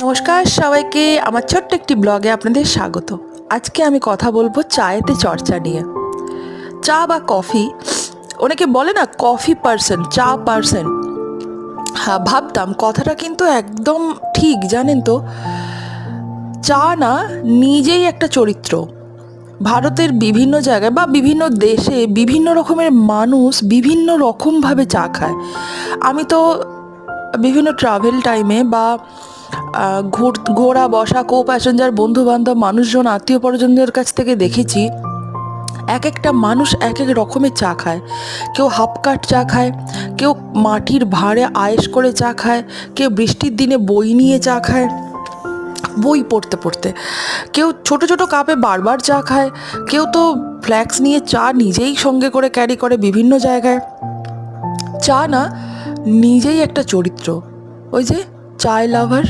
নমস্কার সবাইকে, আমার ছোট্ট একটি ব্লগে আপনাদের স্বাগত। আজকে আমি কথা বলবো চায়েতে চর্চা নিয়ে। চা বা কফি, অনেকে বলে না কফি পার্সন, চা পার্সন। হ্যাঁ, ভাবতাম কথাটা কিন্তু একদম ঠিক, জানেন তো। চা না নিজেই একটা চরিত্র। ভারতের বিভিন্ন জায়গায় বা বিভিন্ন দেশে বিভিন্ন রকমের মানুষ বিভিন্ন রকমভাবে চা খায়। আমি তো বিভিন্ন ট্রাভেল টাইমে বা ঘোরা বসা কো প্যাসেঞ্জার বন্ধু বান্ধব মানুষজন আত্মীয় পরিজনদের কাছ থেকে দেখেছি এক একটা মানুষ এক এক রকমের চা খায়। কেউ হাফ কাট চা খায়, কেউ মাটির ভাঁড়ে আয়েশ করে চা খায়, কেউ বৃষ্টির দিনে বই নিয়ে চা খায় বই পড়তে পড়তে, কেউ ছোট ছোট কাপে বারবার চা খায়, কেউ তো ফ্ল্যাক্স নিয়ে চা নিজেই সঙ্গে করে ক্যারি করে বিভিন্ন জায়গায়। চা না নিজেই একটা চরিত্র, ওই যে চায় লাভার।